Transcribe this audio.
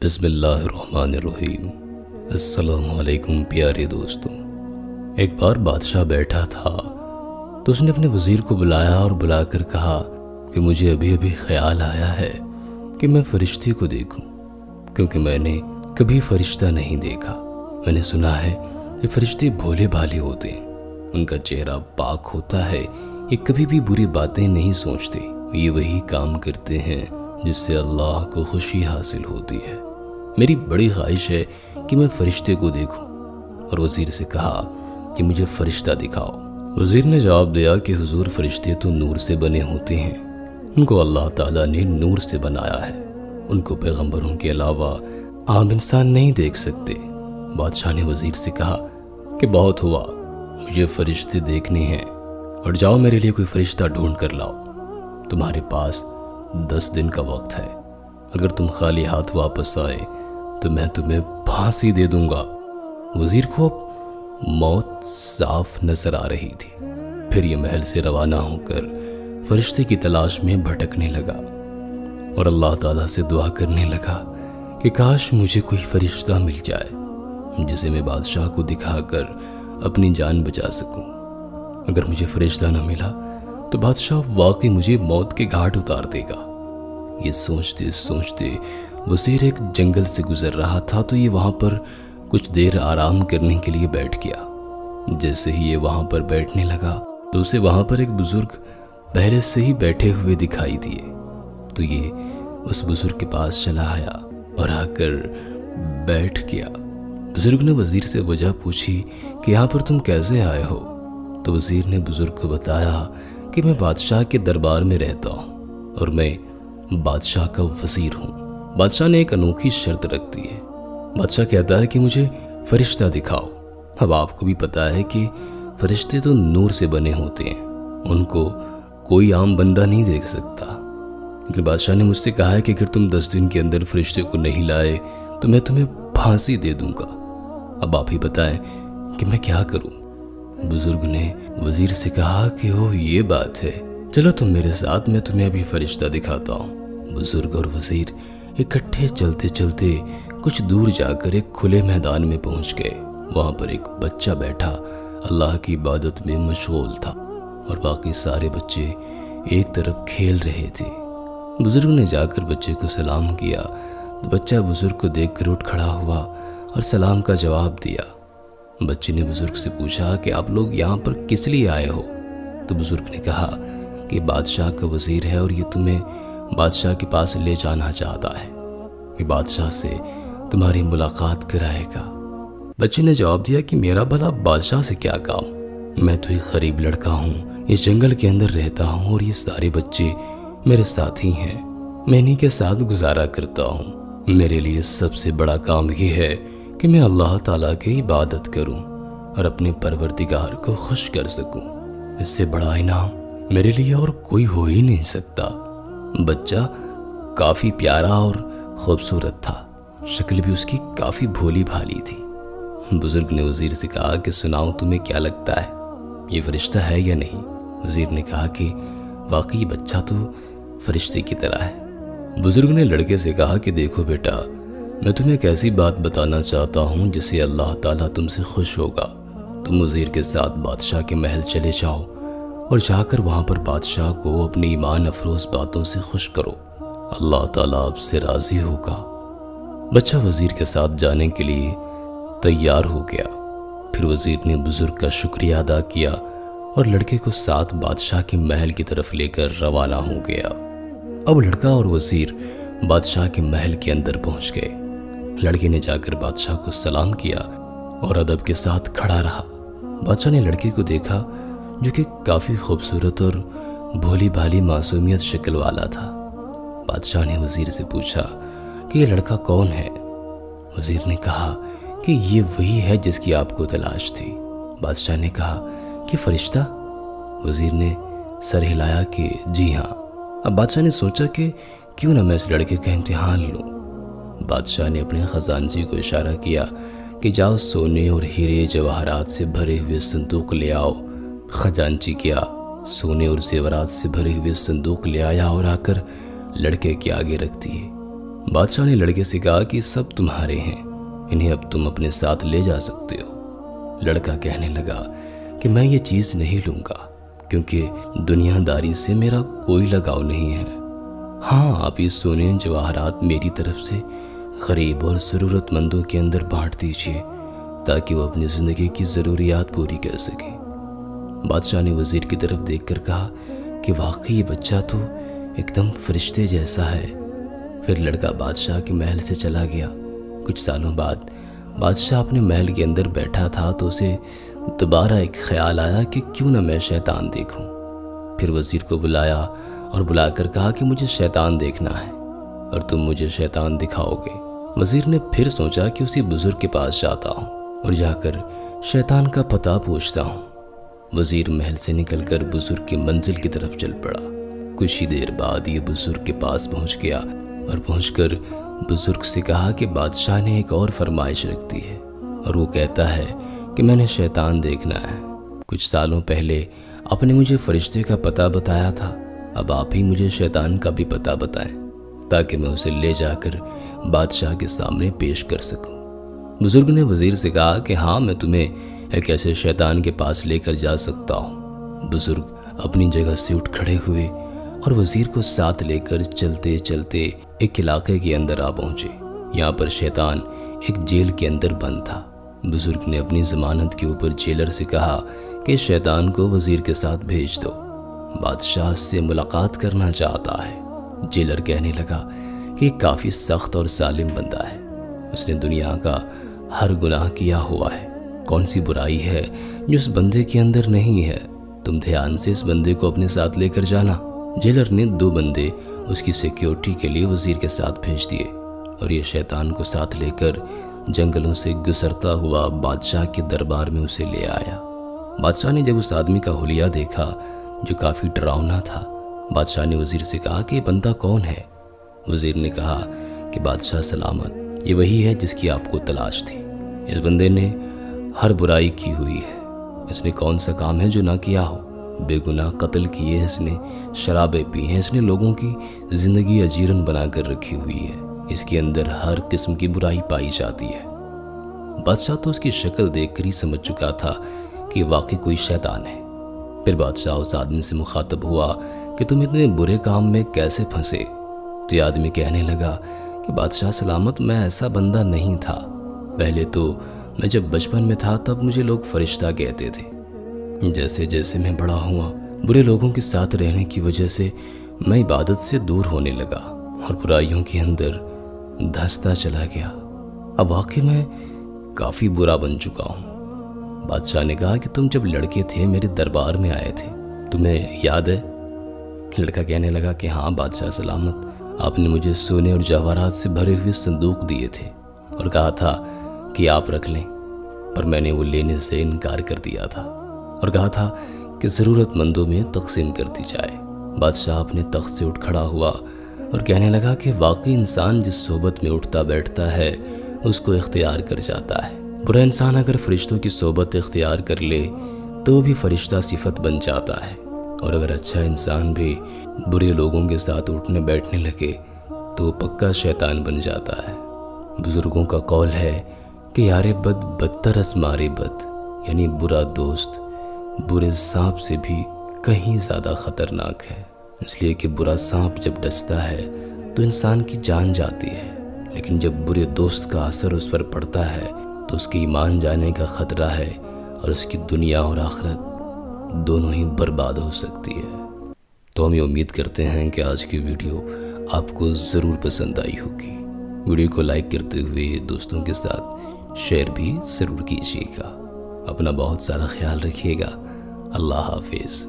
بسم اللہ الرحمن الرحیم۔ السلام علیکم پیارے دوستوں۔ ایک بار بادشاہ بیٹھا تھا تو اس نے اپنے وزیر کو بلایا اور بلا کر کہا کہ مجھے ابھی خیال آیا ہے کہ میں فرشتے کو دیکھوں، کیونکہ میں نے کبھی فرشتہ نہیں دیکھا۔ میں نے سنا ہے کہ فرشتے بھولے بھالے ہوتے ہیں، ان کا چہرہ پاک ہوتا ہے، یہ کبھی بھی بری باتیں نہیں سوچتے، یہ وہی کام کرتے ہیں جس سے اللہ کو خوشی حاصل ہوتی ہے۔ میری بڑی خواہش ہے کہ میں فرشتے کو دیکھوں، اور وزیر سے کہا کہ مجھے فرشتہ دکھاؤ۔ وزیر نے جواب دیا کہ حضور فرشتے تو نور سے بنے ہوتے ہیں، ان کو اللہ تعالیٰ نے نور سے بنایا ہے، ان کو پیغمبروں کے علاوہ عام انسان نہیں دیکھ سکتے۔ بادشاہ نے وزیر سے کہا کہ بہت ہوا، مجھے فرشتے دیکھنے ہیں، اور جاؤ میرے لیے کوئی فرشتہ ڈھونڈ کر لاؤ۔ تمہارے پاس 10 دن کا وقت ہے، اگر تم خالی ہاتھ واپس آئے تو میں تمہیں پھانسی دے دوں گا۔ وزیر کو اب موت صاف نظر آ رہی تھی، پھر یہ محل سے روانہ ہو کر فرشتے کی تلاش میں بھٹکنے لگا اور اللہ تعالیٰ سے دعا کرنے لگا کہ کاش مجھے کوئی فرشتہ مل جائے جسے میں بادشاہ کو دکھا کر اپنی جان بچا سکوں۔ اگر مجھے فرشتہ نہ ملا تو بادشاہ واقعی مجھے موت کے گھاٹ اتار دے گا۔ یہ سوچتے سوچتے وزیر ایک جنگل سے گزر رہا تھا تو یہ وہاں پر کچھ دیر آرام کرنے کے لیے بیٹھ گیا۔ جیسے ہی یہ وہاں پر بیٹھنے لگا تو اسے وہاں پر ایک بزرگ پہلے سے ہی بیٹھے ہوئے دکھائی دیے، تو یہ اس بزرگ کے پاس چلا آیا اور آ کر بیٹھ گیا۔ بزرگ نے وزیر سے وجہ پوچھی کہ یہاں پر تم کیسے آئے ہو؟ تو وزیر نے بزرگ کو بتایا کہ میں بادشاہ کے دربار میں رہتا ہوں اور میں بادشاہ کا وزیر ہوں۔ بادشاہ نے ایک انوکھی شرط رکھ دی ہے۔ بادشاہ کہتا ہے کہ مجھے فرشتہ دکھاؤ۔ اب آپ کو بھی پتا ہے کہ فرشتے تو نور سے بنے ہوتے ہیں، ان کو کوئی عام بندہ نہیں دیکھ سکتا، لیکن بادشاہ نے مجھ سے کہا ہے کہ اگر تم 10 دن کے اندر فرشتے کو نہیں لائے تو میں تمہیں پھانسی دے دوں گا۔ اب آپ ہی بتائیں کہ میں کیا کروں؟ بزرگ نے وزیر سے کہا کہ یہ بات ہے، چلو تم میرے ساتھ، میں تمہیں ابھی فرشتہ دکھاتا ہوں۔ بزرگ اور وزیر اکٹھے چلتے چلتے کچھ دور جا کر ایک کھلے میدان میں پہنچ گئے۔ وہاں پر ایک بچہ بیٹھا اللہ کی عبادت میں مشغول تھا اور باقی سارے بچے ایک طرف کھیل رہے تھے۔ بزرگ نے جا کر بچے کو سلام کیا تو بچہ بزرگ کو دیکھ کر اٹھ کھڑا ہوا اور سلام کا جواب دیا۔ بچے نے بزرگ سے پوچھا کہ آپ لوگ یہاں پر کس لیے آئے ہو؟ تو بزرگ نے کہا کہ بادشاہ کا وزیر ہے اور یہ تمہیں بادشاہ کے پاس لے جانا چاہتا ہے، کہ بادشاہ سے تمہاری ملاقات کرائے گا۔ بچے نے جواب دیا کہ میرا بھلا بادشاہ سے کیا کام، میں تو ایک غریب لڑکا ہوں، اس جنگل کے اندر رہتا ہوں اور یہ سارے بچے میرے ساتھی ہیں، میں انہی کے ساتھ گزارا کرتا ہوں۔ میرے لیے سب سے بڑا کام یہ ہے کہ میں اللہ تعالیٰ کی عبادت کروں اور اپنے پروردگار کو خوش کر سکوں، اس سے بڑا انعام میرے لیے اور کوئی ہو ہی نہیں سکتا۔ بچہ کافی پیارا اور خوبصورت تھا، شکل بھی اس کی کافی بھولی بھالی تھی۔ بزرگ نے وزیر سے کہا کہ سناؤ تمہیں کیا لگتا ہے، یہ فرشتہ ہے یا نہیں؟ وزیر نے کہا کہ واقعی بچہ تو فرشتے کی طرح ہے۔ بزرگ نے لڑکے سے کہا کہ دیکھو بیٹا، میں تمہیں ایک ایسی بات بتانا چاہتا ہوں جس سے اللہ تعالیٰ تم سے خوش ہوگا۔ تم وزیر کے ساتھ بادشاہ کے محل چلے جاؤ اور جا کر وہاں پر بادشاہ کو اپنی ایمان افروز باتوں سے خوش کرو، اللہ تعالیٰ آپ سے راضی ہوگا۔ بچہ وزیر کے ساتھ جانے کے لیے تیار ہو گیا۔ پھر وزیر نے بزرگ کا شکریہ ادا کیا اور لڑکے کو ساتھ بادشاہ کے محل کی طرف لے کر روانہ ہو گیا۔ اب لڑکا اور وزیر بادشاہ کے محل کے اندر پہنچ گئے۔ لڑکے نے جا کر بادشاہ کو سلام کیا اور ادب کے ساتھ کھڑا رہا۔ بادشاہ نے لڑکے کو دیکھا جو کہ کافی خوبصورت اور بھولی بھالی معصومیت شکل والا تھا۔ بادشاہ نے وزیر سے پوچھا کہ یہ لڑکا کون ہے؟ وزیر نے کہا کہ یہ وہی ہے جس کی آپ کو تلاش تھی۔ بادشاہ نے کہا کہ فرشتہ؟ وزیر نے سر ہلایا کہ جی ہاں۔ اب بادشاہ نے سوچا کہ کیوں نہ میں اس لڑکے کا امتحان لوں۔ بادشاہ نے اپنے خزانچی کو اشارہ کیا کہ جاؤ سونے اور ہیرے جواہرات سے بھرے ہوئے صندوق لے آؤ۔ خزانچی کیا، سونے اور زیورات سے بھرے ہوئے صندوق لے آیا اور آ کر لڑکے کے آگے رکھ دیے۔ بادشاہ نے لڑکے سے کہا کہ سب تمہارے ہیں، انہیں اب تم اپنے ساتھ لے جا سکتے ہو۔ لڑکا کہنے لگا کہ میں یہ چیز نہیں لوں گا کیونکہ دنیا داری سے میرا کوئی لگاؤ نہیں ہے۔ ہاں، آپ یہ سونے جواہرات میری طرف سے غریب اور ضرورت مندوں کے اندر بانٹ دیجیے تاکہ وہ اپنی زندگی کی ضروریات پوری کر سکیں۔ بادشاہ نے وزیر کی طرف دیکھ کر کہا کہ واقعی یہ بچہ تو ایک دم فرشتے جیسا ہے۔ پھر لڑکا بادشاہ کے محل سے چلا گیا۔ کچھ سالوں بعد بادشاہ اپنے محل کے اندر بیٹھا تھا تو اسے دوبارہ ایک خیال آیا کہ کیوں نہ میں شیطان دیکھوں۔ پھر وزیر کو بلایا اور بلا کر کہا کہ مجھے شیطان دیکھنا ہے اور تم مجھے شیطان دکھاؤ گے۔ وزیر نے پھر سوچا کہ اسی بزرگ کے پاس جاتا ہوں اور جا کر شیطان کا پتہ پوچھتا ہوں۔ وزیر محل سے نکل کر بزرگ کی منزل کی طرف چل پڑا۔ کچھ ہی دیر بعد یہ بزرگ کے پاس پہنچ گیا اور پہنچ کر بزرگ سے کہا کہ بادشاہ نے ایک اور فرمائش رکھ دی ہے اور وہ کہتا ہے کہ میں نے شیطان دیکھنا ہے۔ کچھ سالوں پہلے آپ نے مجھے فرشتے کا پتہ بتایا تھا، اب آپ ہی مجھے شیطان کا بھی پتہ بتائیں تاکہ میں اسے لے جا کر بادشاہ کے سامنے پیش کر سکوں۔ بزرگ نے وزیر سے کہا کہ ہاں، میں تمہیں ایک ایسے شیطان کے پاس لے کر جا سکتا ہوں۔ بزرگ اپنی جگہ سے اٹھ کھڑے ہوئے اور وزیر کو ساتھ لے کر چلتے چلتے ایک علاقے کے اندر آ پہنچے۔ یہاں پر شیطان ایک جیل کے اندر بند تھا۔ بزرگ نے اپنی ضمانت کے اوپر جیلر سے کہا کہ شیطان کو وزیر کے ساتھ بھیج دو، بادشاہ سے ملاقات کرنا چاہتا ہے۔ جیلر کہنے لگا کہ یہ کافی سخت اور ظالم بندہ ہے، اس نے دنیا کا ہر گناہ کیا ہوا ہے، کون سی برائی ہے جو اس بندے کے اندر نہیں ہے، تم دھیان سے اس بندے کو اپنے ساتھ لے کر جانا۔ جیلر نے 2 بندے اس کی سیکیورٹی کے لیے وزیر کے ساتھ بھیج دیے اور یہ شیطان کو ساتھ لے کر جنگلوں سے گزرتا ہوا بادشاہ کے دربار میں اسے لے آیا۔ بادشاہ نے جب اس آدمی کا حلیہ دیکھا جو کافی ڈراؤنا تھا، بادشاہ نے وزیر سے کہا کہ یہ بندہ کون ہے؟ وزیر نے کہا کہ بادشاہ سلامت، یہ وہی ہے جس کی آپ کو تلاش تھی۔ اس بندے نے ہر برائی کی ہوئی ہے، اس نے کون سا کام ہے جو نہ کیا ہو؟ بے گناہ قتل کیے، اس نے شرابیں پی ہیں، اس نے لوگوں کی زندگی اجیرن بنا کر رکھی ہوئی ہے، اس کے اندر ہر قسم کی برائی پائی جاتی ہے۔ بادشاہ تو اس کی شکل دیکھ کر ہی سمجھ چکا تھا کہ واقعی کوئی شیطان ہے۔ پھر بادشاہ اس آدمی سے مخاطب ہوا کہ تم اتنے برے کام میں کیسے پھنسے؟ تو یہ آدمی کہنے لگا کہ بادشاہ سلامت، میں ایسا بندہ نہیں تھا، پہلے تو میں جب بچپن میں تھا تب مجھے لوگ فرشتہ کہتے تھے، جیسے جیسے میں بڑا ہوا برے لوگوں کے ساتھ رہنے کی وجہ سے میں عبادت سے دور ہونے لگا اور برائیوں کے اندر دھستا چلا گیا، اب واقعی میں کافی برا بن چکا ہوں۔ بادشاہ نے کہا کہ تم جب لڑکے تھے میرے دربار میں آئے تھے، تمہیں یاد ہے؟ لڑکا کہنے لگا کہ ہاں بادشاہ سلامت، آپ نے مجھے سونے اور جواہرات سے بھرے ہوئے صندوق دیے تھے اور کہا تھا کہ آپ رکھ لیں، پر میں نے وہ لینے سے انکار کر دیا تھا اور کہا تھا کہ ضرورت مندوں میں تقسیم کر دی جائے۔ بادشاہ اپنے تخت سے اٹھ کھڑا ہوا اور کہنے لگا کہ واقعی انسان جس صحبت میں اٹھتا بیٹھتا ہے اس کو اختیار کر جاتا ہے۔ برا انسان اگر فرشتوں کی صحبت اختیار کر لے تو بھی فرشتہ صفت بن جاتا ہے، اور اگر اچھا انسان بھی برے لوگوں کے ساتھ اٹھنے بیٹھنے لگے تو پکا شیطان بن جاتا ہے۔ بزرگوں کا قول ہے کہ یار بد بدتر از مارے بد، یعنی برا دوست برے سانپ سے بھی کہیں زیادہ خطرناک ہے، اس لیے کہ برا سانپ جب ڈستا ہے تو انسان کی جان جاتی ہے، لیکن جب برے دوست کا اثر اس پر پڑتا ہے تو اس کی ایمان جانے کا خطرہ ہے اور اس کی دنیا اور آخرت دونوں ہی برباد ہو سکتی ہے۔ تو ہم یہ امید کرتے ہیں کہ آج کی ویڈیو آپ کو ضرور پسند آئی ہوگی۔ ویڈیو کو لائک کرتے ہوئے دوستوں کے ساتھ شیئر بھی ضرور کیجیے گا۔ اپنا بہت سارا خیال رکھیے گا۔ اللہ حافظ۔